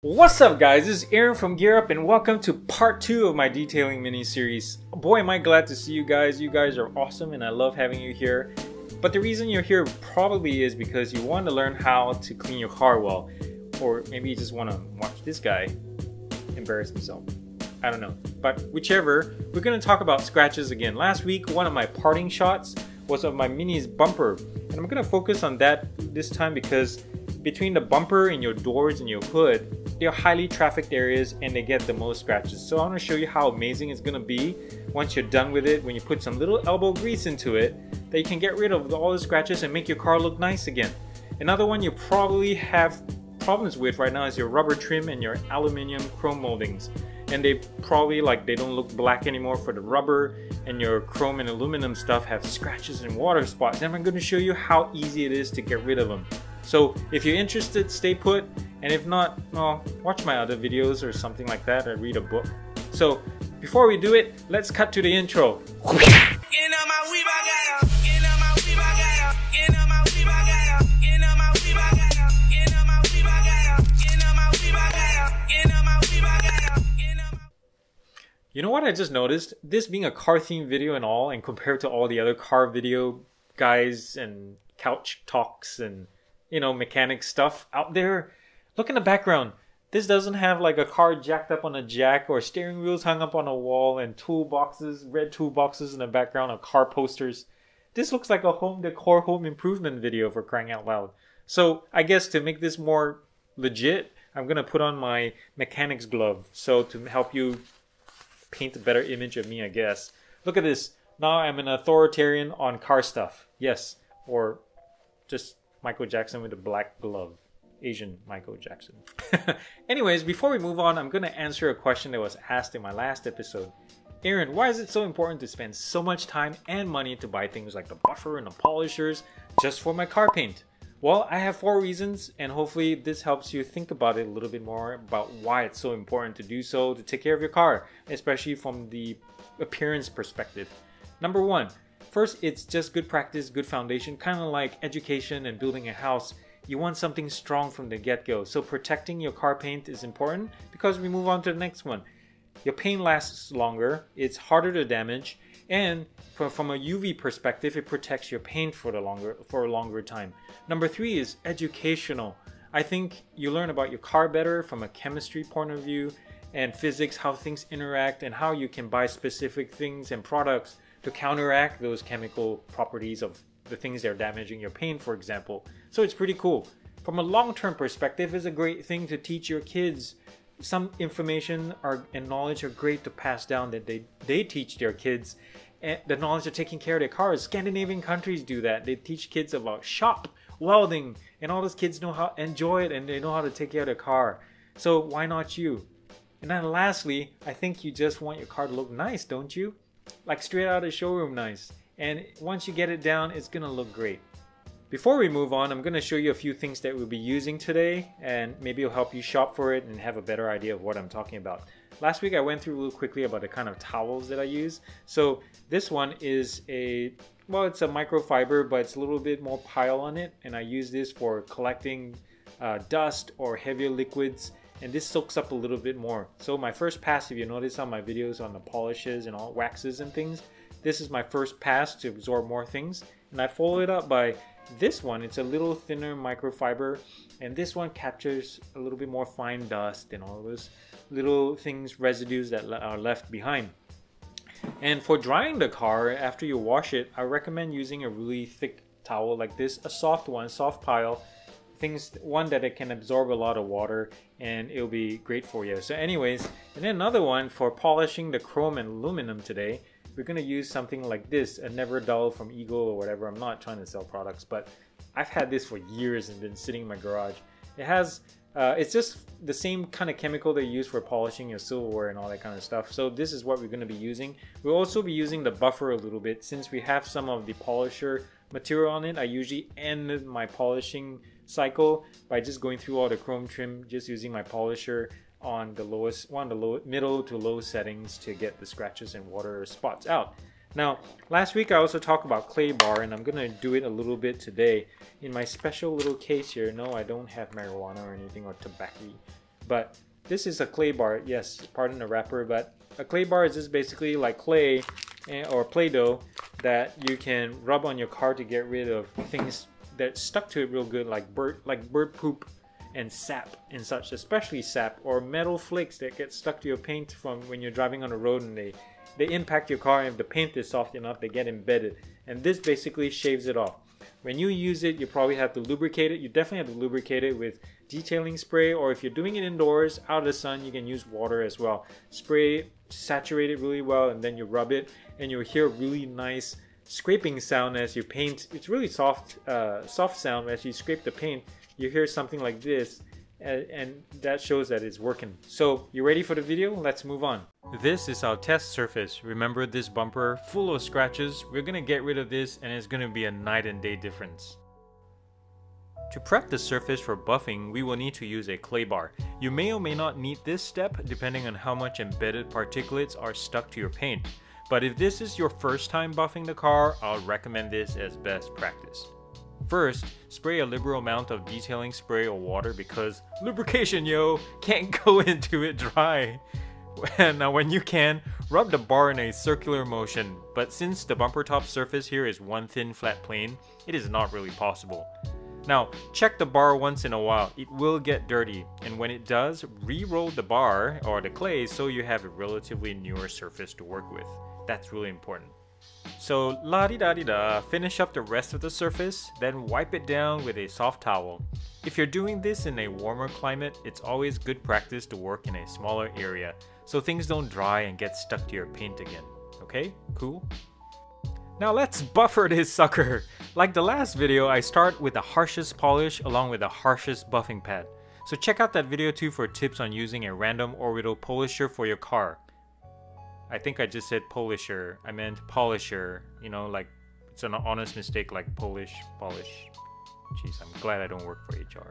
What's up guys, this is Aaron from Gear Up and welcome to part 2 of my detailing mini series. Boy am I glad to see you guys are awesome and I love having you here. But the reason you're here probably is because you want to learn how to clean your car well. Or maybe you just want to watch this guy embarrass himself. I don't know. But whichever, we're going to talk about scratches again. Last week one of my parting shots was of my Mini's bumper. And I'm going to focus on that this time because between the bumper and your doors and your hood, they're highly trafficked areas and they get the most scratches. So I want to show you how amazing it's going to be once you're done with it, when you put some little elbow grease into it, that you can get rid of all the scratches and make your car look nice again. Another one you probably have problems with right now is your rubber trim and your aluminum chrome moldings. And they probably they don't look black anymore for the rubber, and your chrome and aluminum stuff have scratches and water spots. And I'm going to show you how easy it is to get rid of them. So if you're interested, stay put, and if not, well, watch my other videos or something like that, or read a book. So before we do it, let's cut to the intro. You know what I just noticed? This being a car themed video and all, and compared to all the other car video guys and couch talks and mechanic stuff out there, look in the background. This doesn't have like a car jacked up on a jack or steering wheels hung up on a wall and toolboxes, red toolboxes in the background of car posters. This looks like a home decor, home improvement video, for crying out loud. So I guess to make this more legit, I'm gonna put on my mechanic's glove, so to help you paint a better image of me, I guess. Look at this. Now I'm an authoritarian on car stuff. Yes, or just Michael Jackson with a black glove. Asian Michael Jackson. Anyways, before we move on, I'm going to answer a question that was asked in my last episode. Aaron, why is it so important to spend so much time and money to buy things like the buffer and the polishers just for my car paint? Well, I have 4 reasons, and hopefully this helps you think about it a little bit more about why it's so important to do so, to take care of your car, especially from the appearance perspective. Number 1, first, it's just good practice, good foundation, kind of like education and building a house. You want something strong from the get-go. So protecting your car paint is important because we move on to the next one. Your paint lasts longer, it's harder to damage, and from a UV perspective, it protects your paint for a longer time. Number 3 is educational. I think you learn about your car better from a chemistry point of view and physics, how things interact, and how you can buy specific things and products to counteract those chemical properties of the things that are damaging your paint, for example. So it's pretty cool. From a long-term perspective, it's a great thing to teach your kids. Some information and knowledge are great to pass down that they teach their kids. And the knowledge of taking care of their cars. Scandinavian countries do that. They teach kids about shop, welding, and all those kids know how to enjoy it and they know how to take care of their car. So why not you? And then lastly, I think you just want your car to look nice, don't you? Like straight out of the showroom nice. And once you get it down, it's gonna look great. Before we move on, I'm gonna show you a few things that we'll be using today, and maybe it'll help you shop for it and have a better idea of what I'm talking about. Last week I went through real quickly about the kind of towels that I use. So this one is it's a microfiber, but it's a little bit more pile on it, and I use this for collecting dust or heavier liquids, and this soaks up a little bit more. So my first pass, if you notice on my videos on the polishes and all waxes and things, this is my first pass to absorb more things, and I follow it up by this one. It's a little thinner microfiber, and this one captures a little bit more fine dust and all those little things, residues that are left behind. And for drying the car after you wash it, I recommend using a really thick towel like this, a soft one, soft pile, one that it can absorb a lot of water, and it'll be great for you. So anyways, and then another one for polishing the chrome and aluminum today. We're going to use something like this, a Never Dull from Eagle or whatever. I'm not trying to sell products, but I've had this for years and been sitting in my garage. It has, it's just the same kind of chemical they use for polishing your silverware and all that kind of stuff. So this is what we're going to be using. We'll also be using the buffer a little bit. Since we have some of the polisher material on it, I usually end my polishing cycle by just going through all the chrome trim, just using my polisher on the middle to low settings to get the scratches and water spots out. Now, last week I also talked about clay bar, and I'm gonna do it a little bit today. In my special little case here, no, I don't have marijuana or anything or tobacco, But this is a clay bar. Yes, pardon the wrapper, but a clay bar is just basically like clay or Play-Doh that you can rub on your car to get rid of things that stuck to it real good, like bird poop and sap and such, especially sap or metal flakes that get stuck to your paint from when you're driving on the road, and they impact your car, and if the paint is soft enough they get embedded, and this basically shaves it off. When you use it, you probably have to lubricate it. You definitely have to lubricate it with detailing spray, or if you're doing it indoors out of the sun, you can use water as well. Spray, saturate it really well, and then you rub it, and you'll hear a really nice scraping sound as you paint. It's really soft sound. As you scrape the paint, you hear something like this, and that shows that it's working. So you ready for the video? Let's move on. This is our test surface. Remember this bumper full of scratches? We're gonna get rid of this, and it's gonna be a night and day difference. To prep the surface for buffing, we will need to use a clay bar. You may or may not need this step depending on how much embedded particulates are stuck to your paint. But if this is your first time buffing the car, I'll recommend this as best practice. First, spray a liberal amount of detailing spray or water because lubrication, yo, can't go into it dry. Now when you can, rub the bar in a circular motion, but since the bumper top surface here is one thin flat plane, it is not really possible. Now, check the bar once in a while. It will get dirty, and when it does, re-roll the bar or the clay so you have a relatively newer surface to work with. That's really important. So la-di-da-di-da, finish up the rest of the surface, then wipe it down with a soft towel. If you're doing this in a warmer climate, it's always good practice to work in a smaller area so things don't dry and get stuck to your paint again. Okay? Cool? Now let's buffer this sucker! Like the last video, I start with the harshest polish along with the harshest buffing pad. So check out that video too for tips on using a random orbital polisher for your car. I think I just said polisher, I meant polisher, you know, like it's an honest mistake like polish. Jeez, I'm glad I don't work for HR.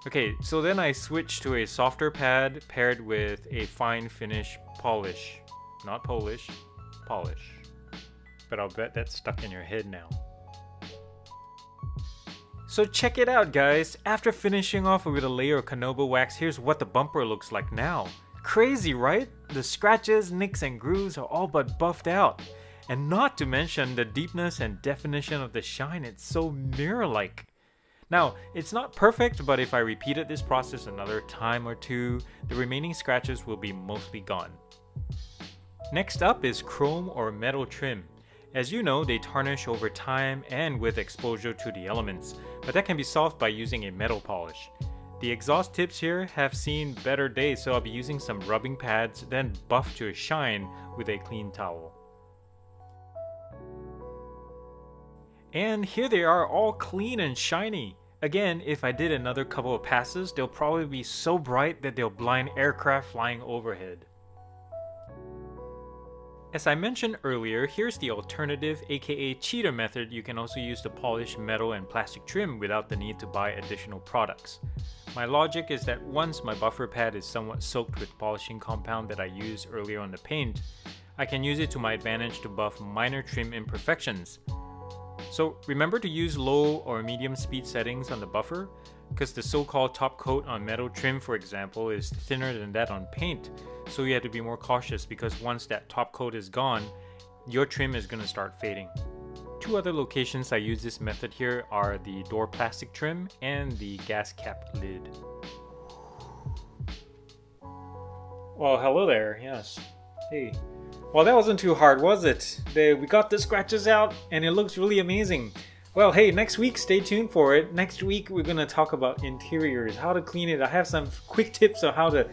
Okay, so then I switched to a softer pad paired with a fine finish polish. Not Polish, polish. But I'll bet that's stuck in your head now. So check it out, guys. After finishing off with a layer of Canoba wax, here's what the bumper looks like now. Crazy, right? The scratches, nicks, and grooves are all but buffed out. And not to mention the deepness and definition of the shine, it's so mirror-like. Now, it's not perfect, but if I repeated this process another time or two, the remaining scratches will be mostly gone. Next up is chrome or metal trim. As you know, they tarnish over time and with exposure to the elements, but that can be solved by using a metal polish. The exhaust tips here have seen better days, so I'll be using some rubbing pads, then buff to a shine with a clean towel. And here they are, all clean and shiny. Again, if I did another couple of passes, they'll probably be so bright that they'll blind aircraft flying overhead. As I mentioned earlier, here's the alternative, aka cheater method you can also use to polish metal and plastic trim without the need to buy additional products. My logic is that once my buffer pad is somewhat soaked with polishing compound that I used earlier on the paint, I can use it to my advantage to buff minor trim imperfections. So remember to use low or medium speed settings on the buffer, because the so-called top coat on metal trim, for example, is thinner than that on paint. So you have to be more cautious because once that top coat is gone, your trim is going to start fading. Two other locations I use this method here are the door plastic trim and the gas cap lid. Well, hello there, yes. Hey. Well, that wasn't too hard, was it? We got the scratches out and it looks really amazing. Well, hey, next week, stay tuned for it. Next week, we're going to talk about interiors, how to clean it. I have some quick tips on how to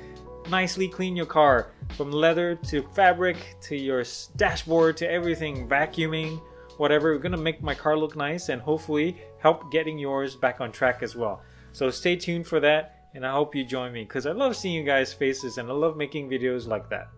nicely clean your car, from leather to fabric to your dashboard to everything, vacuuming, whatever. We're going to make my car look nice and hopefully help getting yours back on track as well. So stay tuned for that, and I hope you join me because I love seeing you guys' faces and I love making videos like that.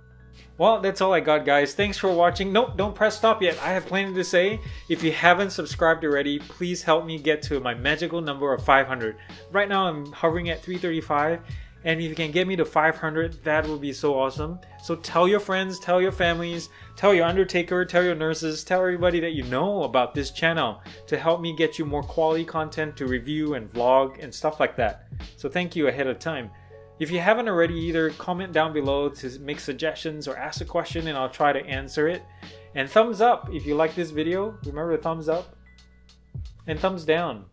Well, that's all I got, guys. Thanks for watching. Nope, don't press stop yet. I have plenty to say. If you haven't subscribed already, please help me get to my magical number of 500. Right now, I'm hovering at 335, And if you can get me to 500, that would be so awesome. So tell your friends, tell your families, tell your undertaker, tell your nurses, tell everybody that you know about this channel to help me get you more quality content to review and vlog and stuff like that. So thank you ahead of time. If you haven't already, either comment down below to make suggestions or ask a question and I'll try to answer it. And thumbs up if you like this video. Remember the thumbs up. And thumbs down.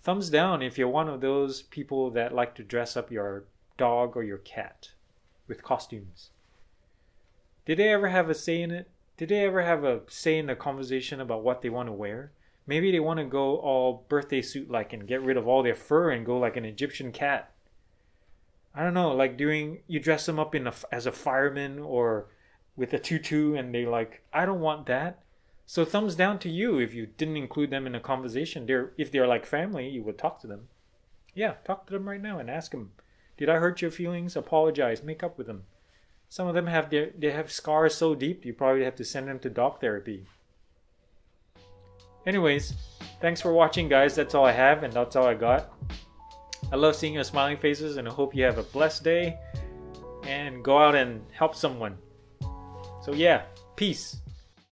Thumbs down if you're one of those people that like to dress up your dog or your cat with costumes. Did they ever have a say in it? Did they ever have a say in the conversation about what they want to wear? Maybe they want to go all birthday suit like and get rid of all their fur and go like an Egyptian cat. I don't know, like you dress them up as a fireman or with a tutu and they like, I don't want that. So thumbs down to you if you didn't include them in a conversation. If they're like family, you would talk to them. Yeah, talk to them right now and ask them, did I hurt your feelings? Apologize, make up with them. Some of them they have scars so deep, you probably have to send them to dog therapy. Anyways, thanks for watching guys. That's all I have and that's all I got. I love seeing your smiling faces and I hope you have a blessed day and go out and help someone. So yeah, peace.